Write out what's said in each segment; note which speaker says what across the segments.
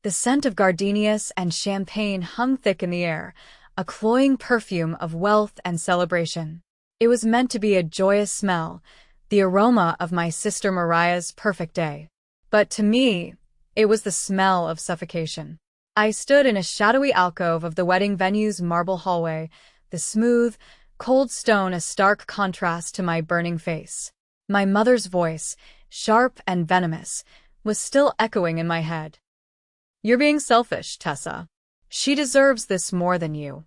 Speaker 1: The scent of gardenias and champagne hung thick in the air, a cloying perfume of wealth and celebration. It was meant to be a joyous smell, the aroma of my sister Mariah's perfect day. But to me, it was the smell of suffocation. I stood in a shadowy alcove of the wedding venue's marble hallway, the smooth, cold stone a stark contrast to my burning face. My mother's voice, sharp and venomous, was still echoing in my head. "You're being selfish, Tessa. She deserves this more than you."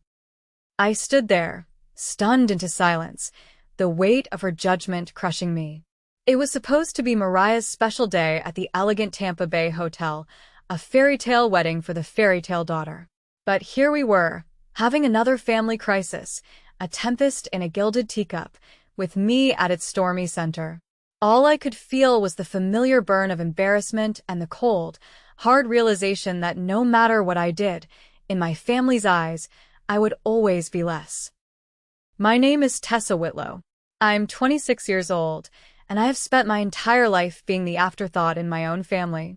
Speaker 1: I stood there, stunned into silence, the weight of her judgment crushing me. It was supposed to be Mariah's special day at the elegant Tampa Bay hotel, a fairy tale wedding for the fairy tale daughter. But here we were, having another family crisis, a tempest in a gilded teacup, with me at its stormy center. All I could feel was the familiar burn of embarrassment and the cold, hard realization that no matter what I did, in my family's eyes, I would always be less. My name is Tessa Whitlow. I'm 26 years old, and I have spent my entire life being the afterthought in my own family.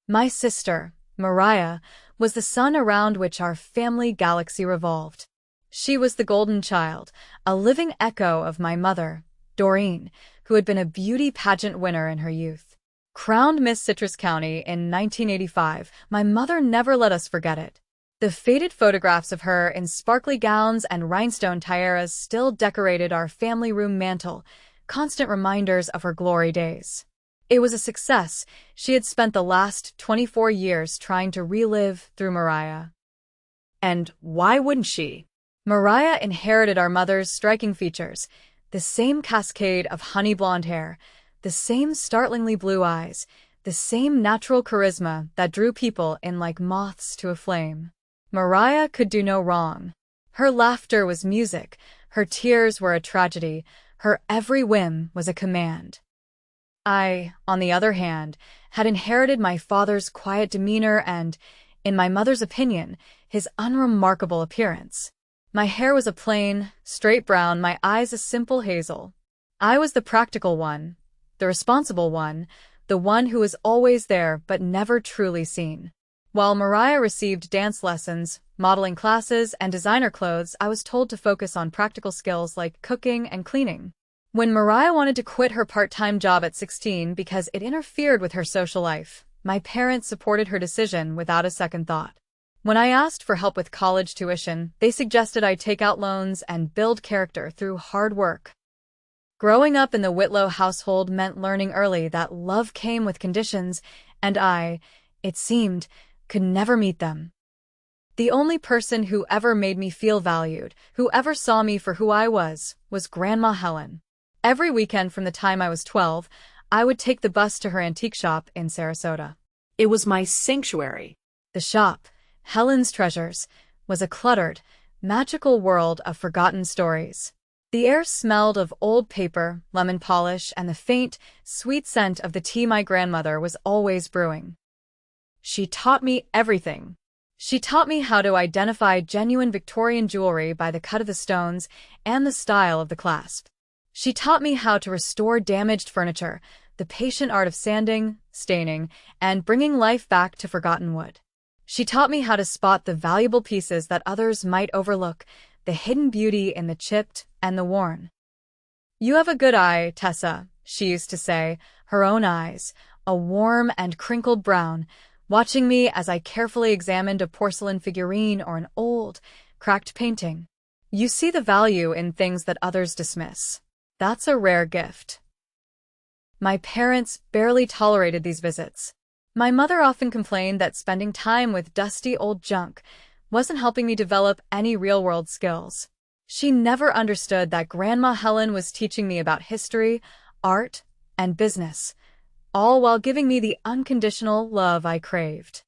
Speaker 1: My sister, Mariah, was the sun around which our family galaxy revolved. She was the golden child, a living echo of my mother, Doreen, who had been a beauty pageant winner in her youth. Crowned Miss Citrus County in 1985, my mother never let us forget it. The faded photographs of her in sparkly gowns and rhinestone tiaras still decorated our family room mantel, constant reminders of her glory days. It was a success she had spent the last 24 years trying to relive through Mariah. And why wouldn't she? Mariah inherited our mother's striking features, the same cascade of honey blonde hair, the same startlingly blue eyes, the same natural charisma that drew people in like moths to a flame. Mariah could do no wrong. Her laughter was music, her tears were a tragedy, her every whim was a command. I, on the other hand, had inherited my father's quiet demeanor and, in my mother's opinion, his unremarkable appearance. My hair was a plain, straight brown, my eyes a simple hazel. I was the practical one, the responsible one, the one who was always there but never truly seen. While Mariah received dance lessons, modeling classes, and designer clothes, I was told to focus on practical skills like cooking and cleaning. When Mariah wanted to quit her part-time job at 16 because it interfered with her social life, my parents supported her decision without a second thought. When I asked for help with college tuition, they suggested I take out loans and build character through hard work. Growing up in the Whitlow household meant learning early that love came with conditions, and I, it seemed, could never meet them. The only person who ever made me feel valued, who ever saw me for who I was Grandma Helen. Every weekend from the time I was 12, I would take the bus to her antique shop in Sarasota.
Speaker 2: It was my sanctuary.
Speaker 1: The shop, Helen's Treasures, was a cluttered, magical world of forgotten stories. The air smelled of old paper, lemon polish, and the faint, sweet scent of the tea my grandmother was always brewing. She taught me everything. She taught me how to identify genuine Victorian jewelry by the cut of the stones and the style of the clasp. She taught me how to restore damaged furniture, the patient art of sanding, staining, and bringing life back to forgotten wood. She taught me how to spot the valuable pieces that others might overlook, the hidden beauty in the chipped and the worn. "You have a good eye, Tessa," she used to say, her own eyes, a warm and crinkled brown, watching me as I carefully examined a porcelain figurine or an old, cracked painting. "You see the value in things that others dismiss. That's a rare gift." My parents barely tolerated these visits. My mother often complained that spending time with dusty old junk wasn't helping me develop any real-world skills. She never understood that Grandma Helen was teaching me about history, art, and business, all while giving me the unconditional love I craved.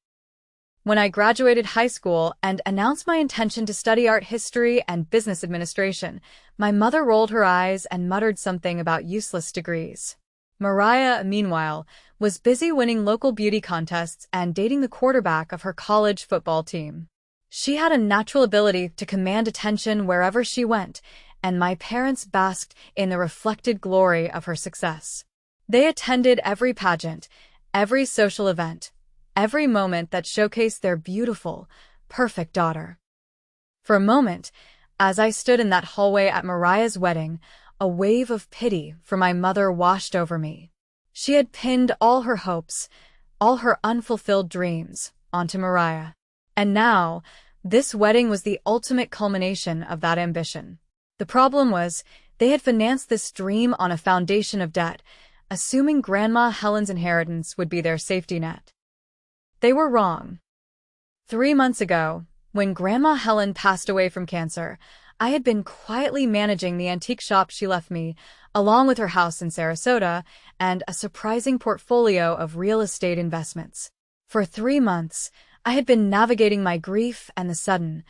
Speaker 1: When I graduated high school and announced my intention to study art history and business administration, my mother rolled her eyes and muttered something about useless degrees. Mariah, meanwhile, was busy winning local beauty contests and dating the quarterback of her college football team. She had a natural ability to command attention wherever she went, and my parents basked in the reflected glory of her success. They attended every pageant, every social event, every moment that showcased their beautiful, perfect daughter. For a moment, as I stood in that hallway at Mariah's wedding, a wave of pity for my mother washed over me. She had pinned all her hopes, all her unfulfilled dreams, onto Mariah. And now, this wedding was the ultimate culmination of that ambition. The problem was, they had financed this dream on a foundation of debt, assuming Grandma Helen's inheritance would be their safety net. They were wrong. 3 months ago, when Grandma Helen passed away from cancer, I had been quietly managing the antique shop she left me, along with her house in Sarasota and a surprising portfolio of real estate investments. For 3 months, I had been navigating my grief and the sudden,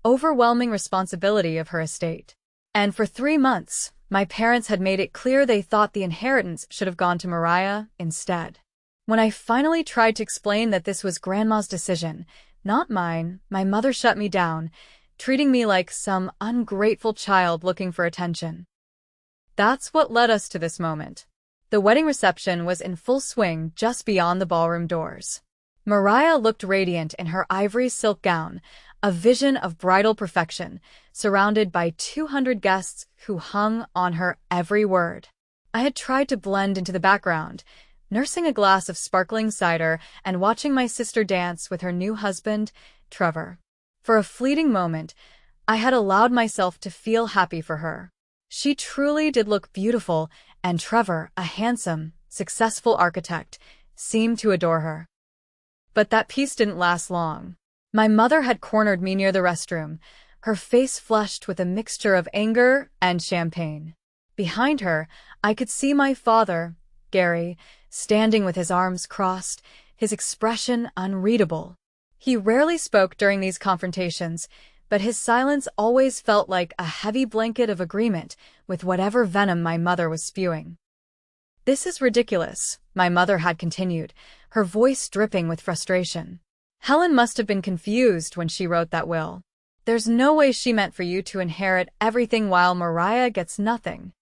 Speaker 1: overwhelming responsibility of her estate. And for 3 months, my parents had made it clear they thought the inheritance should have gone to Mariah instead. When I finally tried to explain that this was Grandma's decision, not mine, my mother shut me down, treating me like some ungrateful child looking for attention. That's what led us to this moment. The wedding reception was in full swing just beyond the ballroom doors. Mariah looked radiant in her ivory silk gown, a vision of bridal perfection, surrounded by 200 guests who hung on her every word. I had tried to blend into the background, nursing a glass of sparkling cider and watching my sister dance with her new husband, Trevor. For a fleeting moment, I had allowed myself to feel happy for her. She truly did look beautiful, and Trevor, a handsome, successful architect, seemed to adore her. But that peace didn't last long. My mother had cornered me near the restroom, her face flushed with a mixture of anger and champagne. Behind her, I could see my father, Gary, standing with his arms crossed, his expression unreadable. He rarely spoke during these confrontations, but his silence always felt like a heavy blanket of agreement with whatever venom my mother was spewing. "This is ridiculous," my mother had continued, her voice dripping with frustration. "Helen must have been confused when she wrote that will. There's no way she meant for you to inherit everything while Mariah gets nothing."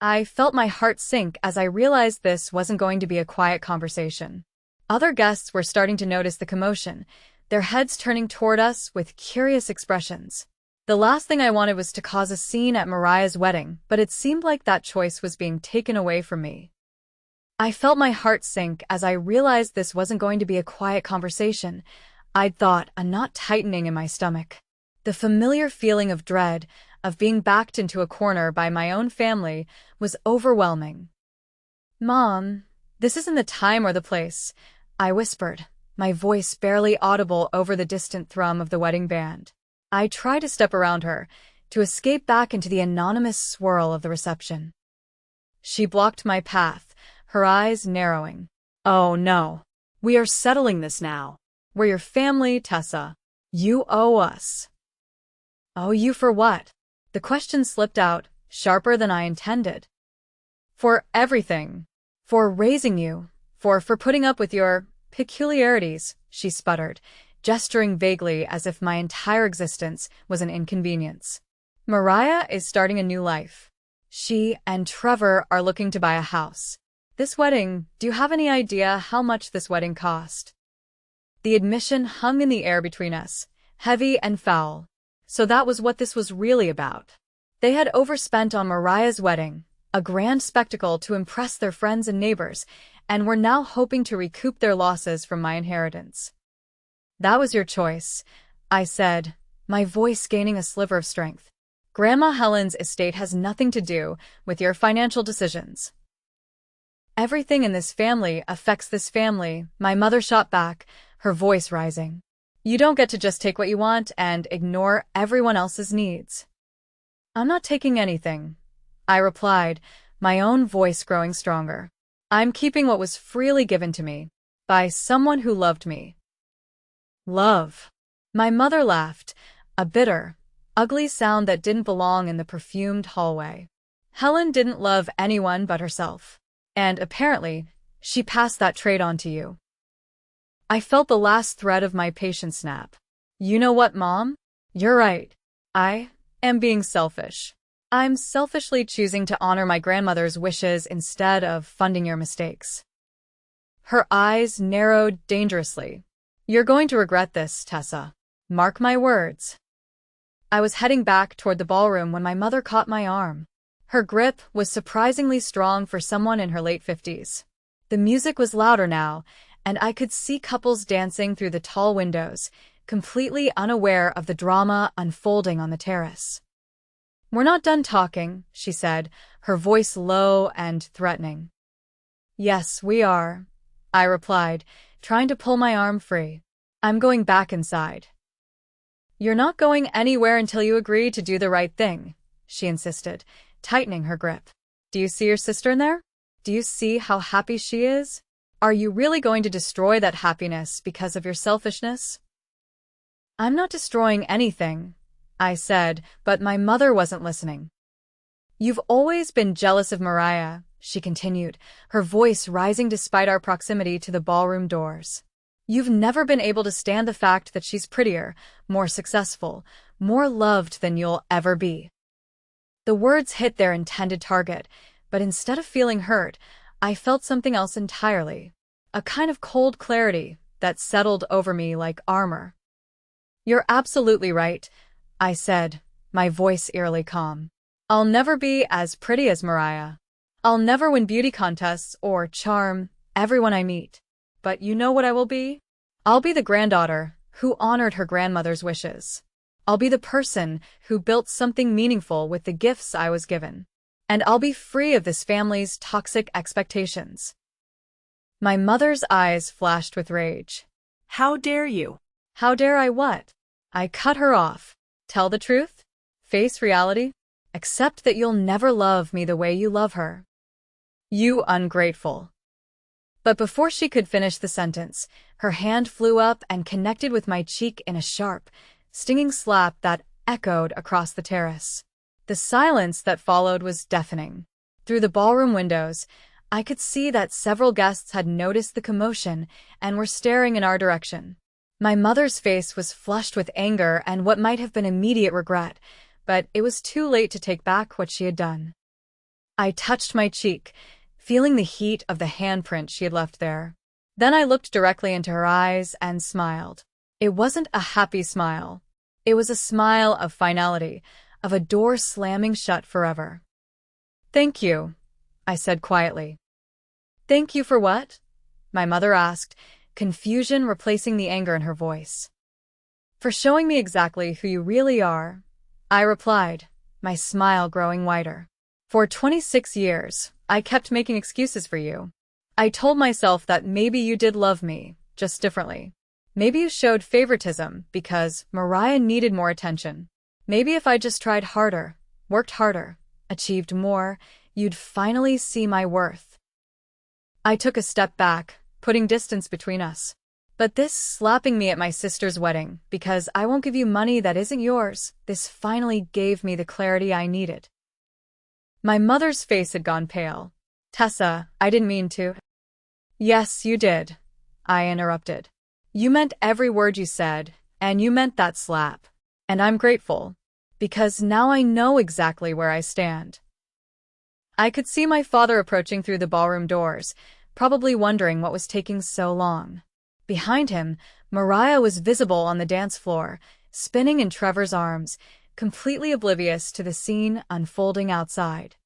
Speaker 1: I felt my heart sink as I realized this wasn't going to be a quiet conversation. Other guests were starting to notice the commotion, their heads turning toward us with curious expressions. The last thing I wanted was to cause a scene at Mariah's wedding, but it seemed like that choice was being taken away from me. I felt my heart sink as I realized this wasn't going to be a quiet conversation. I'd thought, a knot tightening in my stomach. The familiar feeling of dread, of being backed into a corner by my own family, was overwhelming. "Mom, this isn't the time or the place," I whispered, my voice barely audible over the distant thrum of the wedding band. I tried to step around her, to escape back into the anonymous swirl of the reception. She blocked my path, her eyes narrowing.
Speaker 2: "Oh no. We are settling this now.
Speaker 1: "We're your family, Tessa. You owe us." "Owe you for what?" The question slipped out, sharper than I intended. "For everything. For raising you. For putting up with your peculiarities," she sputtered, gesturing vaguely as if my entire existence was an inconvenience. "Mariah is starting a new life. She and Trevor are looking to buy a house. This wedding, do you have any idea how much this wedding cost?" The admission hung in the air between us, heavy and foul. So that was what this was really about. They had overspent on Mariah's wedding, a grand spectacle to impress their friends and neighbors, and were now hoping to recoup their losses from my inheritance. "That was your choice," I said, my voice gaining a sliver of strength. "Grandma Helen's estate has nothing to do with your financial decisions." "Everything in this family affects this family," my mother shot back, her voice rising. "You don't get to just take what you want and ignore everyone else's needs." "I'm not taking anything," I replied, my own voice growing stronger. "I'm keeping what was freely given to me by someone who loved me." "Love." My mother laughed, a bitter, ugly sound that didn't belong in the perfumed hallway. "Helen didn't love anyone but herself. And apparently, she passed that trait on to you." I felt the last thread of my patience snap. "You know what, Mom? You're right. I am being selfish. I'm selfishly choosing to honor my grandmother's wishes instead of funding your mistakes." Her eyes narrowed dangerously. "You're going to regret this, Tessa. Mark my words." I was heading back toward the ballroom when my mother caught my arm. Her grip was surprisingly strong for someone in her late 50s. The music was louder now, and I could see couples dancing through the tall windows, completely unaware of the drama unfolding on the terrace. "We're not done talking," she said, her voice low and threatening. "Yes, we are," I replied, trying to pull my arm free. "I'm going back inside." "You're not going anywhere until you agree to do the right thing," she insisted, tightening her grip. "Do you see your sister in there? Do you see how happy she is? Are you really going to destroy that happiness because of your selfishness?" "I'm not destroying anything," I said, but my mother wasn't listening. "You've always been jealous of Mariah," she continued, her voice rising despite our proximity to the ballroom doors. "You've never been able to stand the fact that she's prettier, more successful, more loved than you'll ever be." The words hit their intended target, but instead of feeling hurt, I felt something else entirely. A kind of cold clarity that settled over me like armor. "You're absolutely right," I said, my voice eerily calm. "I'll never be as pretty as Mariah. I'll never win beauty contests or charm everyone I meet. But you know what I will be? I'll be the granddaughter who honored her grandmother's wishes. I'll be the person who built something meaningful with the gifts I was given. And I'll be free of this family's toxic expectations." My mother's eyes flashed with rage.
Speaker 2: How dare you?
Speaker 1: "How dare I what?" I cut her off. "Tell the truth? Face reality? Accept that you'll never love me the way you love her. You ungrateful." But before she could finish the sentence, her hand flew up and connected with my cheek in a sharp, stinging slap that echoed across the terrace. The silence that followed was deafening. Through the ballroom windows, I could see that several guests had noticed the commotion and were staring in our direction. My mother's face was flushed with anger and what might have been immediate regret, but it was too late to take back what she had done. I touched my cheek, feeling the heat of the handprint she had left there. Then I looked directly into her eyes and smiled. It wasn't a happy smile. It was a smile of finality, of a door slamming shut forever. "Thank you," I said quietly. "Thank you for what?" my mother asked, confusion replacing the anger in her voice. "For showing me exactly who you really are," I replied, my smile growing wider. "For 26 years, I kept making excuses for you. I told myself that maybe you did love me, just differently. Maybe you showed favoritism because Mariah needed more attention. Maybe if I just tried harder, worked harder, achieved more, you'd finally see my worth." I took a step back, putting distance between us. "But this slapping me at my sister's wedding because I won't give you money that isn't yours, this finally gave me the clarity I needed." My mother's face had gone pale. "Tessa, I didn't mean to." "Yes, you did," I interrupted. "You meant every word you said, and you meant that slap. And I'm grateful, because now I know exactly where I stand." I could see my father approaching through the ballroom doors, probably wondering what was taking so long. Behind him, Mariah was visible on the dance floor, spinning in Trevor's arms, completely oblivious to the scene unfolding outside.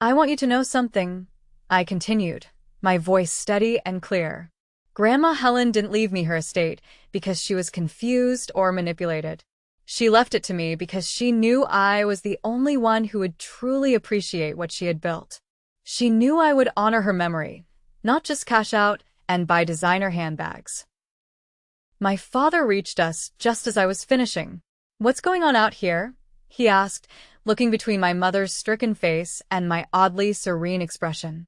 Speaker 1: "I want you to know something," I continued, my voice steady and clear. "Grandma Helen didn't leave me her estate because she was confused or manipulated. She left it to me because she knew I was the only one who would truly appreciate what she had built. She knew I would honor her memory, not just cash out and buy designer handbags." My father reached us just as I was finishing. "What's going on out here?" he asked, looking between my mother's stricken face and my oddly serene expression.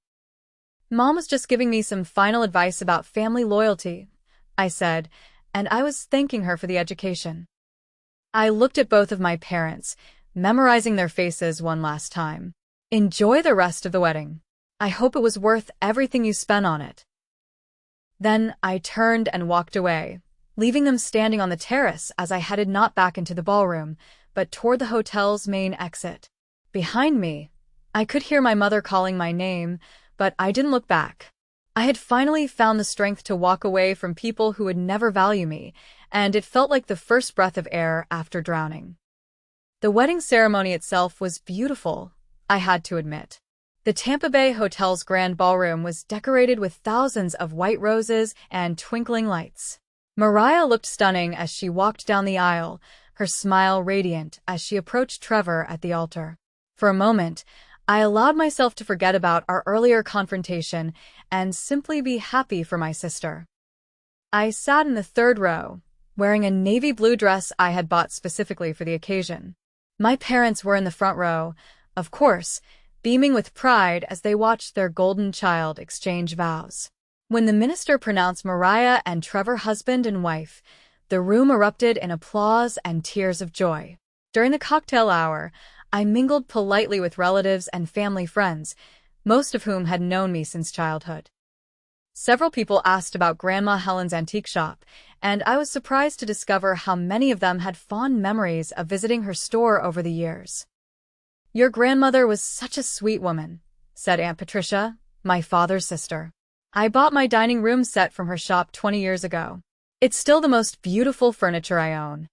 Speaker 1: "Mom was just giving me some final advice about family loyalty," I said, and I was thanking her for the education. I looked at both of my parents, memorizing their faces one last time. "Enjoy the rest of the wedding. I hope it was worth everything you spent on it." Then I turned and walked away, leaving them standing on the terrace as I headed not back into the ballroom, but toward the hotel's main exit. Behind me, I could hear my mother calling my name, but I didn't look back. I had finally found the strength to walk away from people who would never value me, and it felt like the first breath of air after drowning. The wedding ceremony itself was beautiful, I had to admit. The Tampa Bay Hotel's grand ballroom was decorated with thousands of white roses and twinkling lights. Mariah looked stunning as she walked down the aisle, her smile radiant as she approached Trevor at the altar. For a moment, I allowed myself to forget about our earlier confrontation and simply be happy for my sister. I sat in the third row, wearing a navy blue dress I had bought specifically for the occasion. My parents were in the front row, of course, beaming with pride as they watched their golden child exchange vows. When the minister pronounced Mariah and Trevor husband and wife, the room erupted in applause and tears of joy. During the cocktail hour, I mingled politely with relatives and family friends, most of whom had known me since childhood. Several people asked about Grandma Helen's antique shop, and I was surprised to discover how many of them had fond memories of visiting her store over the years. "Your grandmother was such a sweet woman," said Aunt Patricia, my father's sister. "I bought my dining room set from her shop 20 years ago. It's still the most beautiful furniture I own."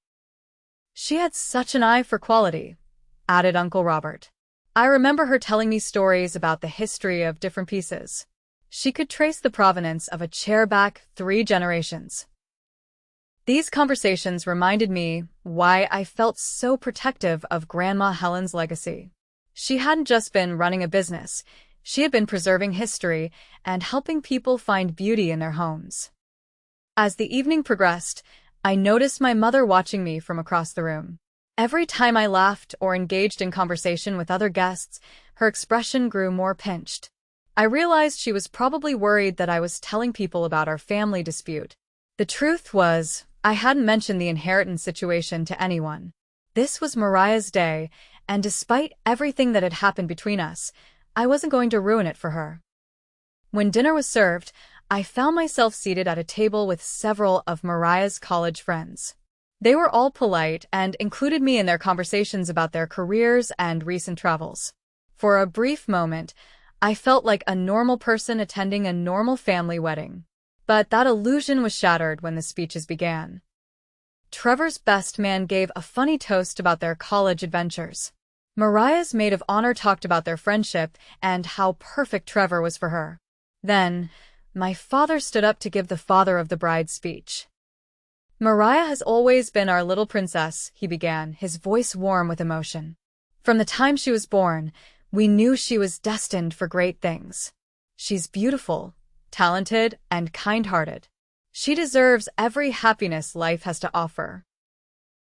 Speaker 1: "She had such an eye for quality," added Uncle Robert. "I remember her telling me stories about the history of different pieces. She could trace the provenance of a chair back 3 generations." These conversations reminded me why I felt so protective of Grandma Helen's legacy. She hadn't just been running a business, she had been preserving history and helping people find beauty in their homes. As the evening progressed, I noticed my mother watching me from across the room. Every time I laughed or engaged in conversation with other guests, her expression grew more pinched. I realized she was probably worried that I was telling people about our family dispute. The truth was, I hadn't mentioned the inheritance situation to anyone. This was Mariah's day, and despite everything that had happened between us, I wasn't going to ruin it for her. When dinner was served, I found myself seated at a table with several of Mariah's college friends. They were all polite and included me in their conversations about their careers and recent travels. For a brief moment, I felt like a normal person attending a normal family wedding. But that illusion was shattered when the speeches began. Trevor's best man gave a funny toast about their college adventures. Mariah's maid of honor talked about their friendship and how perfect Trevor was for her. Then, my father stood up to give the father of the bride's speech. "Mariah has always been our little princess," he began, his voice warm with emotion. "From the time she was born, we knew she was destined for great things. She's beautiful, talented, and kind-hearted. She deserves every happiness life has to offer."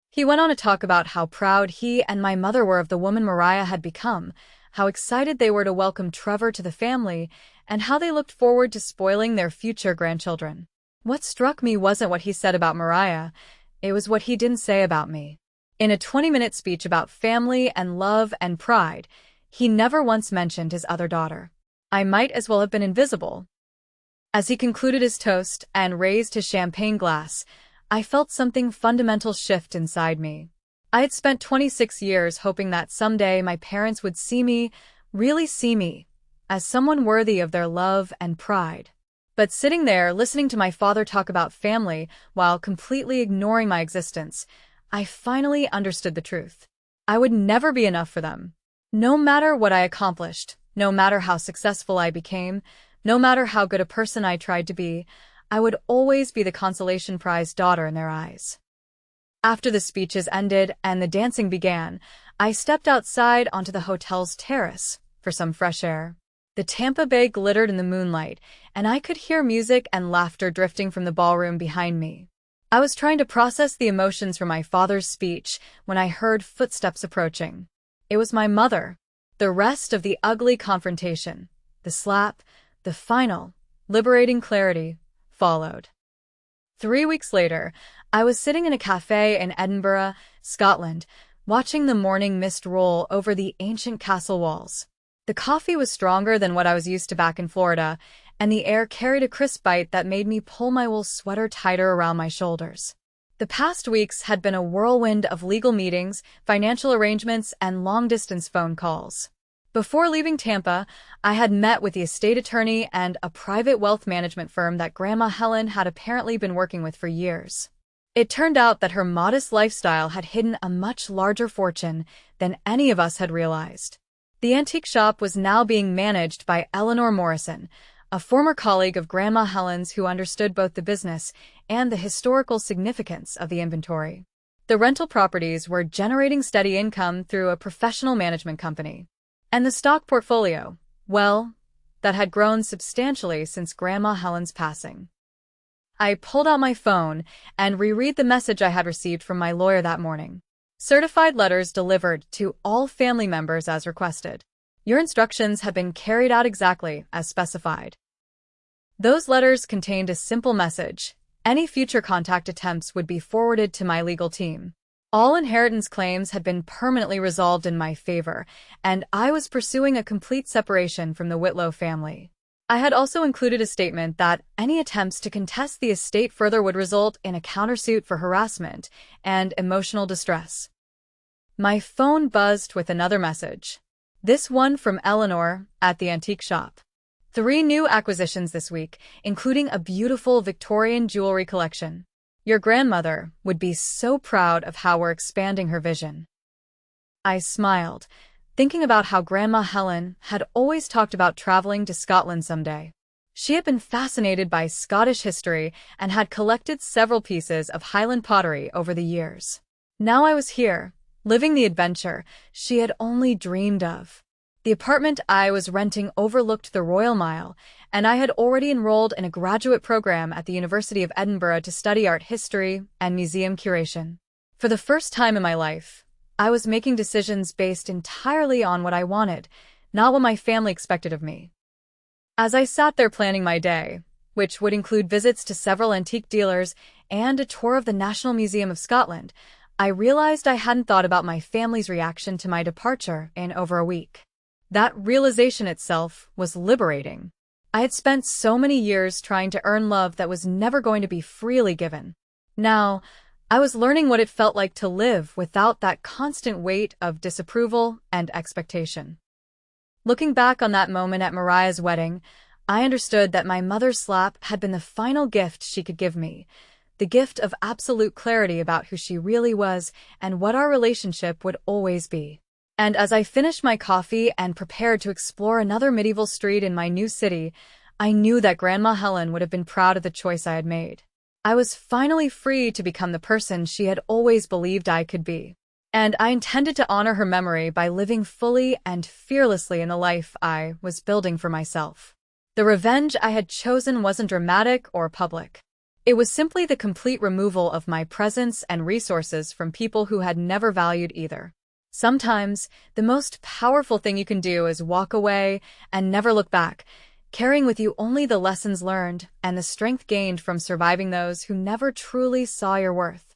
Speaker 1: He went on to talk about how proud he and my mother were of the woman Mariah had become, how excited they were to welcome Trevor to the family, and how they looked forward to spoiling their future grandchildren. What struck me wasn't what he said about Mariah, it was what he didn't say about me. In a 20-minute speech about family and love and pride, he never once mentioned his other daughter. I might as well have been invisible. As he concluded his toast and raised his champagne glass, I felt something fundamental shift inside me. I had spent 26 years hoping that someday my parents would see me, really see me, as someone worthy of their love and pride. But sitting there listening to my father talk about family while completely ignoring my existence, I finally understood the truth. I would never be enough for them. No matter what I accomplished, no matter how successful I became, no matter how good a person I tried to be, I would always be the consolation prize daughter in their eyes. After the speeches ended and the dancing began, I stepped outside onto the hotel's terrace for some fresh air. The Tampa Bay glittered in the moonlight, and I could hear music and laughter drifting from the ballroom behind me. I was trying to process the emotions from my father's speech when I heard footsteps approaching. It was my mother. The rest of the ugly confrontation, the slap, the final, liberating clarity, followed. 3 weeks later, I was sitting in a cafe in Edinburgh, Scotland, watching the morning mist roll over the ancient castle walls. The coffee was stronger than what I was used to back in Florida, and the air carried a crisp bite that made me pull my wool sweater tighter around my shoulders. The past weeks had been a whirlwind of legal meetings, financial arrangements, and long-distance phone calls. Before leaving Tampa, I had met with the estate attorney and a private wealth management firm that Grandma Helen had apparently been working with for years. It turned out that her modest lifestyle had hidden a much larger fortune than any of us had realized. The antique shop was now being managed by Eleanor Morrison, a former colleague of Grandma Helen's who understood both the business and the historical significance of the inventory. The rental properties were generating steady income through a professional management company. And the stock portfolio, well, that had grown substantially since Grandma Helen's passing. I pulled out my phone and reread the message I had received from my lawyer that morning. Certified letters delivered to all family members as requested. Your instructions have been carried out exactly as specified. Those letters contained a simple message. Any future contact attempts would be forwarded to my legal team. All inheritance claims had been permanently resolved in my favor, and I was pursuing a complete separation from the Whitlow family. I had also included a statement that any attempts to contest the estate further would result in a countersuit for harassment and emotional distress. My phone buzzed with another message. This one from Eleanor at the antique shop. 3 new acquisitions this week, including a beautiful Victorian jewelry collection. Your grandmother would be so proud of how we're expanding her vision. I smiled, thinking about how Grandma Helen had always talked about traveling to Scotland someday. She had been fascinated by Scottish history and had collected several pieces of Highland pottery over the years. Now I was here, living the adventure she had only dreamed of. The apartment I was renting overlooked the Royal Mile, and I had already enrolled in a graduate program at the University of Edinburgh to study art history and museum curation. For the first time in my life, I was making decisions based entirely on what I wanted, not what my family expected of me. As I sat there planning my day, which would include visits to several antique dealers and a tour of the National Museum of Scotland, I realized I hadn't thought about my family's reaction to my departure in over a week. That realization itself was liberating. I had spent so many years trying to earn love that was never going to be freely given. Now, I was learning what it felt like to live without that constant weight of disapproval and expectation. Looking back on that moment at Mariah's wedding, I understood that my mother's slap had been the final gift she could give me, the gift of absolute clarity about who she really was and what our relationship would always be. And as I finished my coffee and prepared to explore another medieval street in my new city, I knew that Grandma Helen would have been proud of the choice I had made. I was finally free to become the person she had always believed I could be. And I intended to honor her memory by living fully and fearlessly in the life I was building for myself. The revenge I had chosen wasn't dramatic or public. It was simply the complete removal of my presence and resources from people who had never valued either. Sometimes, the most powerful thing you can do is walk away and never look back, carrying with you only the lessons learned and the strength gained from surviving those who never truly saw your worth.